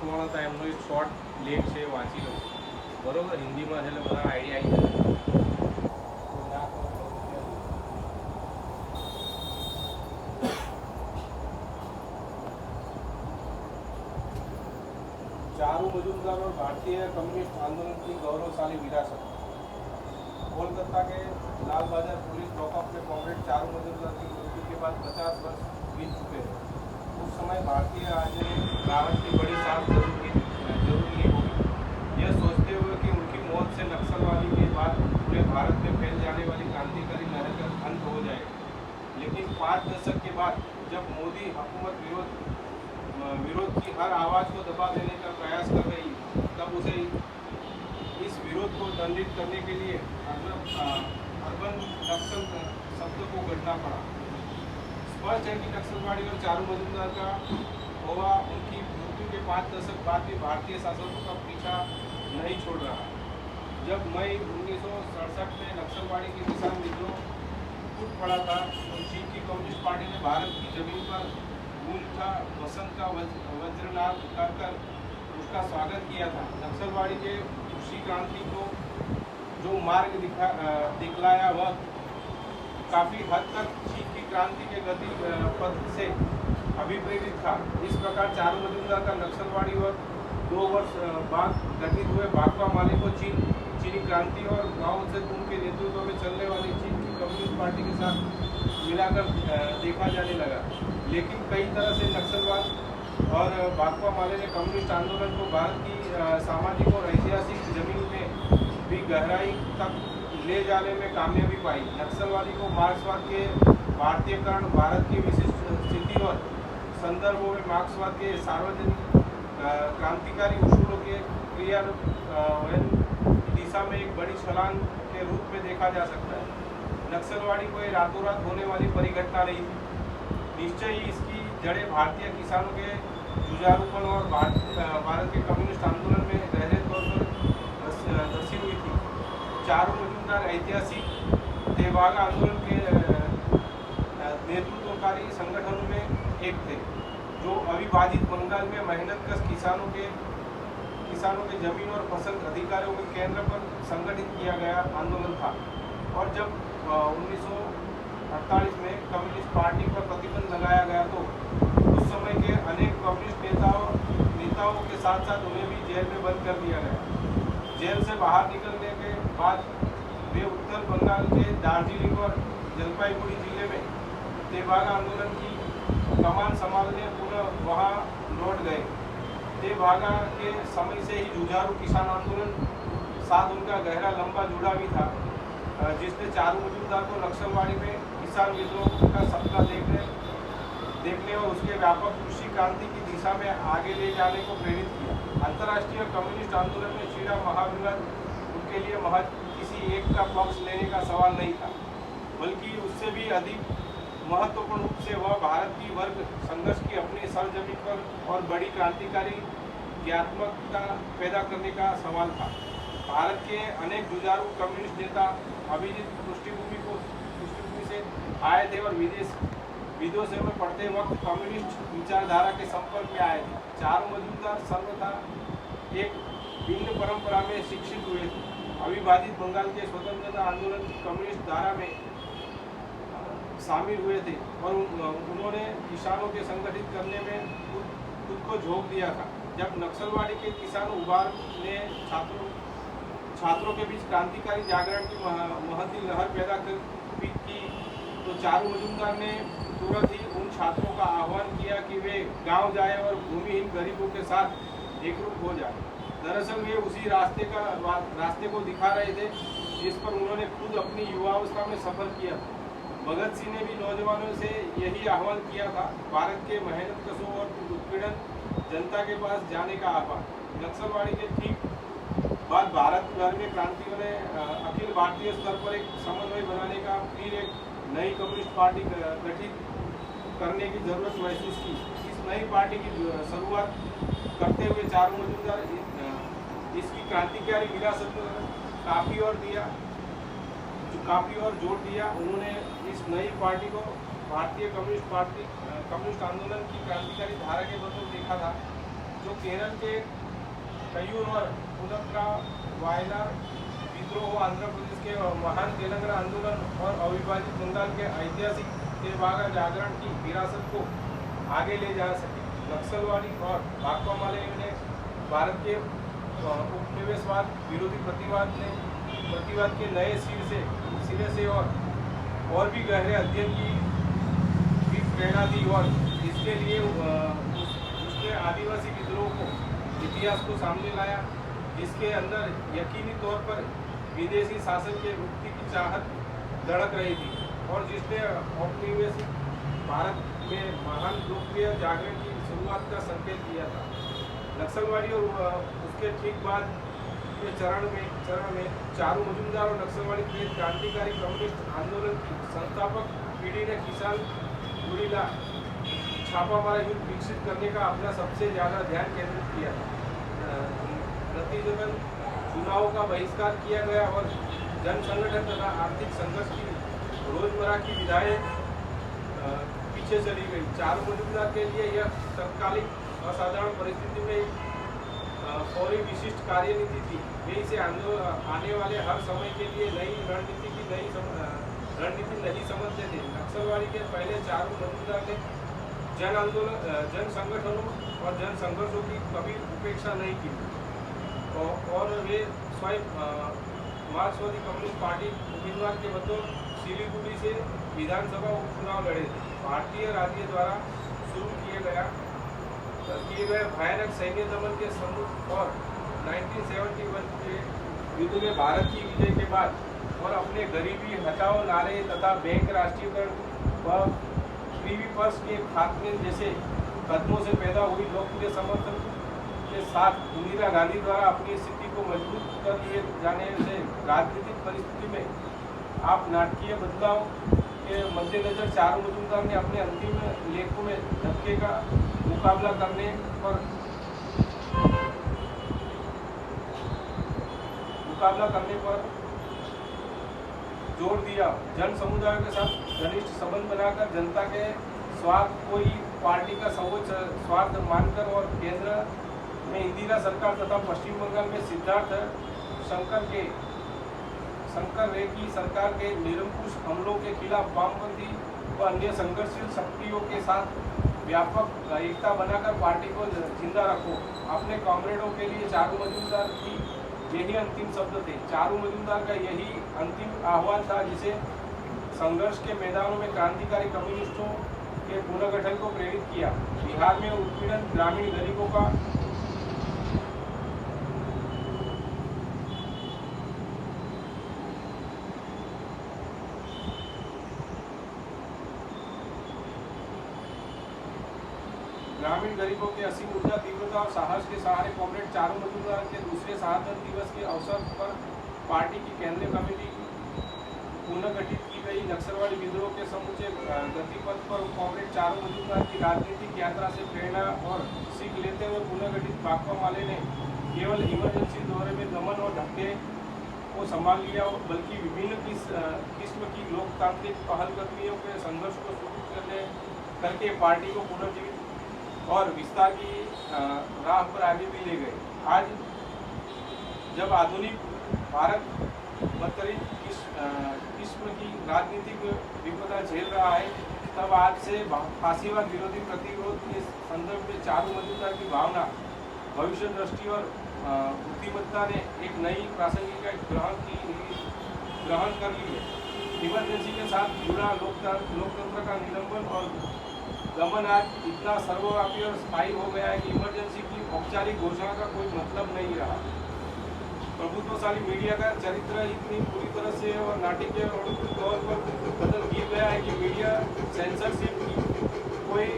પ્રમાણે હતા એમનો એક શોર્ટ લેખ છે, વાંચી લો બરોબર, હિન્દીમાં છે એટલે બધા આઈડિયા આવી જાય. चारू मजूमदार और भारतीय कम्युनिस्ट आंदोलन की गौरवशाली विरासत. कोलकाता के लाल बाजार पुलिस लॉकअप में कॉमरेड चारू मजूमदार की मृत्यु के बाद 50 वर्ष बीत चुके हैं. उस समय भारतीय राजनीति की बड़ी सांस जरूरी होगी, यह सोचते हुए कि उनकी मौत से नक्सलवादी के बाद पूरे भारत में फैल जाने वाली क्रांतिकारी लहर का अंत हो जाएगा. लेकिन 5 दशक के बाद जब मोदी हुकूमत विरोध की हर आवाज़ को दबा देने का प्रयास कर रही है, तब उसे इस विरोध को दंडित करने के लिए अर्बन नक्सल शब्द को गढ़ना पड़ा. स्पष्ट है कि नक्सलवादी और चारू मजूमदार का होगा उनकी मृत्यु के 5 दशक बाद भी भारतीय शासकों का पीछा नहीं छोड़ रहा. जब मई 1967 में नक्सलवादी के किसान विद्रोह टूट पड़ा था, तो चीन की कम्युनिस्ट पार्टी ने भारत की जमीन पर का वसंत का वज्रनाद उतारकर उसका स्वागत किया था. नक्सलवादी के कृषि क्रांति को जो मार्ग दिखलाया वह काफ़ी हद तक चीन की क्रांति के गति पथ से अभिप्रेरित था. इस प्रकार चारू मजूमदार का नक्सलवादी और 2 वर्ष बाद गठित हुए भाकपा माले को चीनी क्रांति और माओ सेतुंग के नेतृत्व में चलने वाली चीन की कम्युनिस्ट पार्टी के साथ मिलाकर देखा जाने लगा. लेकिन कई तरह से नक्सलवाद और भाकपा माले ने कम्युनिस्ट आंदोलन को भारत की सामाजिक और ऐतिहासिक जमीन में भी गहराई तक ले जाने में कामयाबी पाई. नक्सलवादी को मार्क्सवाद के भारतीयकरण, भारत की विशिष्ट स्थिति और संदर्भों में मार्क्सवाद के सार्वजनिक क्रांतिकारी उसूलों के क्रियान्वयन की दिशा में एक बड़ी छलांग के रूप में देखा जा सकता है. नक्सलवादी कोई रातों रात होने वाली परिघटना नहीं थी. निश्चय ही इसकी जड़ें भारतीय किसानों के जुझारूपन और भारत के कम्युनिस्ट आंदोलन में गहरे तौर पर धसी हुई थी. चारू मजूमदार ऐतिहासिक तेभागा आंदोलन के नेतृत्वकारी संगठनों में एक थे, जो अविभाजित बंगाल में मेहनतकश किसानों के जमीन और फसल अधिकारों के केंद्र पर संगठित किया गया आंदोलन था. और जब 1948 में कम्युनिस्ट पार्टी पर प्रतिबंध लगाया गया तो उस समय के अनेक कम्युनिस्ट नेताओं के साथ साथ उन्हें भी जेल में बंद कर दिया गया. जेल से बाहर निकलने के बाद वे उत्तर बंगाल के दार्जिलिंग और जलपाईगुड़ी जिले में तेभागा आंदोलन की कमान संभालने पुनः वहां लौट गए. तेभागा के समय से ही जुझारू किसान आंदोलन साथ उनका गहरा लंबा जुड़ा भी था, जिसने चारू मजूमदार को नक्सलवादी में किसान विद्रोह का सपना देखने और उसके व्यापक कृषि क्रांति की दिशा में आगे ले जाने को प्रेरित किया. अंतर्राष्ट्रीय कम्युनिस्ट आंदोलन में छिड़ा महाविवाद उनके लिए महज किसी एक का पक्ष लेने का सवाल नहीं था, बल्कि उससे भी अधिक महत्वपूर्ण रूप से वह भारत की वर्ग संघर्ष की अपनी सरजमीन पर और बड़ी क्रांतिकारी क्रियात्मकता पैदा करने का सवाल था. भारत के अनेक जुझारू कम्युनिस्ट नेता अभिजीत पृष्ठभूमि से आए थे और विदेशों में पढ़ते वक्त कम्युनिस्ट विचारधारा के संपर्क में आए थे. चारू मजूमदार सर्वथा एक भिन्न परंपरा में शिक्षित हुए थे. अविभाजित बंगाल के स्वतंत्रता आंदोलन की कम्युनिस्ट धारा में शामिल हुए थे और उन्होंने किसानों के संगठित करने में खुद को झोंक दिया था. जब नक्सलवादी के किसान उभार ने छात्रों के बीच क्रांतिकारी जागरण की महती लहर पैदा की, तो चारू मजूमदार ने तुरंत ही उन छात्रों का आह्वान किया कि वे गांव जाएं और भूमिहीन गरीबों के साथ एकरूप हो जाएं. दरअसल वे उसी रास्ते को दिखा रहे थे जिस पर उन्होंने खुद अपनी युवावस्था में सफर किया था. भगत सिंह ने भी नौजवानों से यही आह्वान किया था. भारत के मेहनतकशों और उत्पीड़न जनता के पास जाने का आह्वान. नक्सलवादी के ठीक बाद भारत भर में क्रांतियों ने अखिल भारतीय स्तर पर एक समन्वय बनाने का फिर एक नई कम्युनिस्ट पार्टी गठित करने की जरूरत महसूस की. इस नई पार्टी की शुरुआत करते हुए चारू मजूमदार इसकी क्रांतिकारी विरासत काफ़ी और जोर दिया. उन्होंने इस नई पार्टी को भारतीय कम्युनिस्ट आंदोलन की क्रांतिकारी धारा के बदौर देखा था, जो केरल के कयूर और पुनक्का वायनाड विद्रोह, आंध्र प्रदेश के महान तेलंगाना आंदोलन और अविभाजित बंगाल के ऐतिहासिक तेभागा जागरण की विरासत को आगे ले जा सके। नक्सलवादी और भाकपा माले ने भारत के उपनिवेशवाद विरोधी प्रतिवाद के नए सिरे से और भी गहरे अध्ययन की भी प्रेरणा दी और इसके लिए उसने आदिवासी विद्रोह को इतिहास को सामने लाया, जिसके अंदर यकीनी तौर पर विदेशी शासन के मुक्ति की चाहत धड़क रही थी और जिसने औपनिवेशिक भारत में महान लोकप्रिय जागरण की शुरुआत का संकेत दिया था। नक्सलवादी और उसके ठीक बाद के चरण में चारू मजूमदार और नक्सलवादी के क्रांतिकारी कम्युनिस्ट आंदोलन की संस्थापक पीढ़ी ने किसान गुरिल्ला छापामारा युद्ध विकसित करने का अपना सबसे ज़्यादा ध्यान केंद्रित किया था। नतीजतन चुनावों का बहिष्कार किया गया और जन संगठन तथा आर्थिक संघर्ष की रोजमर्रा की विधाएं पीछे चली गई। चारू मजूमदार के लिए यह तत्कालिक असाधारण परिस्थिति में फौरी विशिष्ट कार्यनीति थी। वे इसे आने वाले हर समय के लिए नई रणनीति नहीं समझते थे। नक्सलवादी के पहले चारू मजूमदार ने जन संगठनों और जन संघर्षों की कभी उपेक्षा नहीं की और वे स्वयं मार्क्सवादी कम्युनिस्ट पार्टी उम्मीदवार के बतौर सिलीगुड़ी से विधानसभा उपचुनाव लड़े थे। भारतीय राज्य द्वारा शुरू किए गए भयानक सैन्य दमन के सम्मुख और 1971 के युद्ध में भारत की विजय के बाद और अपने गरीबी हटाओ नारे तथा बैंक राष्ट्रीयकरण व प्रीवीपर्स के खात्मे जैसे कदमों से पैदा हुई लोकप्रिय समर्थन के साथ इंदिरा गांधी द्वारा अपनी स्थिति को मजबूत कर लिए जाने से राजनीतिक परिस्थिति में आप नाटकीय बदलाव के मद्देनजर चारू मजूमदार ने अपने अंतिम लेखों में धक्के का मुकाबला करने पर जोर दिया। जन समुदाय के साथ घनिष्ठ संबंध बनाकर जनता के स्वार्थ को ही पार्टी का सर्वोच्च स्वार्थ मानकर और केंद्र में इंदिरा सरकार तथा पश्चिम बंगाल में सिद्धार्थ शंकर रे की सरकार के निरंकुश हमलों के खिलाफ वामपंथी व अन्य संघर्षशील शक्तियों के साथ व्यापक एकता बनाकर पार्टी को जिंदा रखो। अपने कॉमरेडों के लिए चारू मजूमदार की यही अंतिम शब्द थे। चारू मजूमदार का यही अंतिम आह्वान था जिसे संघर्ष के मैदानों में क्रांतिकारी कम्युनिस्टों के पुनर्गठन को प्रेरित किया। बिहार में उत्पीड़न ग्रामीण गरीबों का के असीम ऊर्जा, तीव्रता और साहस के सहारे कॉमरेड चारू मजूमदार के दूसरे शहादत दिवस के अवसर पर पार्टी की केंद्रीय कमेटी पुनर्गठित की गई। नक्सलवादी विद्रोह के समूचे गतिपथ पर कॉमरेड चारू मजूमदार की राजनीतिक यात्रा से प्रेरणा और सीख लेते हुए पुनर्गठित भाकपा माले ने केवल इमरजेंसी दौरे में दमन और धक्के को संभाल लिया, बल्कि विभिन्न किस्म की लोकतांत्रिक पहलकदमियों के संघर्ष को शुरू करके पार्टी को पुनर्जीवित और विस्तार की राह पर आगे भी ले गए। आज जब आधुनिक भारत बदतरीन किस्म की राजनीतिक विपदा झेल रहा है, तब आज से फांसीवाद विरोधी प्रतिरोध के संदर्भ में चारू मजूमदार की भावना, भविष्य दृष्टि और बुद्धिमत्ता ने एक नई प्रासंगिकता ग्रहण कर ली है। इमरजेंसी के साथ जुड़ा लोकतंत्र का निलंबन और दमन आज इतना सर्वव्यापी और स्थायी हो गया है कि इमरजेंसी की औपचारिक घोषणा का कोई मतलब नहीं रहा। प्रभुत्वशाली मीडिया का चरित्र इतनी पूरी तरह से और नाटकीय तौर पर बदल दिया गया है कि मीडिया सेंसरशिप की कोई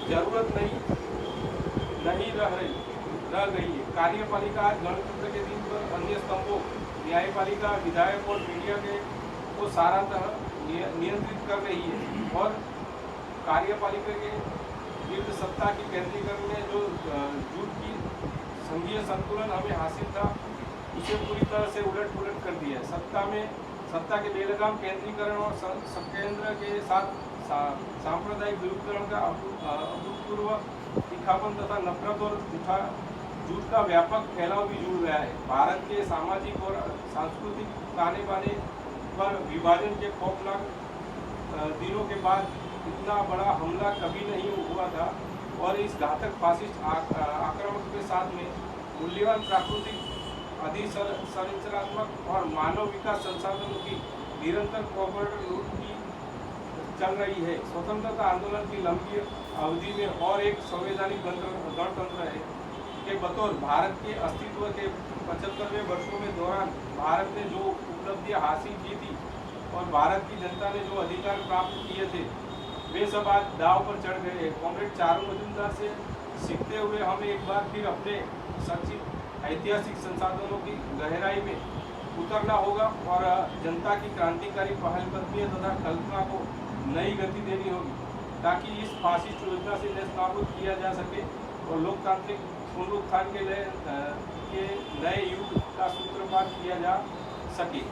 जरूरत नहीं रह गई है। कार्यपालिका आज गणतंत्र के दिन पर अन्य स्तंभों न्यायपालिका, विधायक और मीडिया को सारांतः नियंत्रित कर रही है और कार्यपालिका के गिर्द सत्ता की केंद्रीकरण में जो झूठ की संघीय संतुलन हमें हासिल था, उसे पूरी तरह से उलट कर दिया है। सत्ता के बेलगाम केंद्रीकरण और संकेंद्र के साथ सांप्रदायिक विलुप्तकरण का अभूतपूर्व तीखापन तथा नफरत और झूठ का व्यापक फैलाव भी जुड़ गया है। भारत के सामाजिक और सांस्कृतिक ताने बाने पर विभाजन के खौफनाक दिनों के बाद इतना बड़ा हमला कभी नहीं हुआ था और इस घातक फासिस्ट आक्रमण के साथ में मूल्यवान प्राकृतिक अधिसंरचनात्मक और मानव विकास संसाधनों की निरंतर कॉर्पोरेट लूट की चल रही है। स्वतंत्रता आंदोलन की लंबी अवधि में और एक संवैधानिक गणतंत्र है के बतौर भारत के अस्तित्व के 75वें वर्षों में दौरान भारत ने जो उपलब्धियां हासिल की थी और भारत की जनता ने जो अधिकार प्राप्त किए थे वे सब आज दाव पर चढ़ गए हैं। कॉमरेड चारू मजूमदार से सीखते हुए हमें एक बार फिर अपने संचित ऐतिहासिक संसाधनों की गहराई में उतरना होगा और जनता की क्रांतिकारी पहलकदमियों तथा कल्पना को नई गति देनी होगी ताकि इस फासिस्ट योजना से नेस्तनाबूद किया जा सके और लोकतांत्रिक पुनरुत्थान के नए युग का सूत्रपात किया जा सके।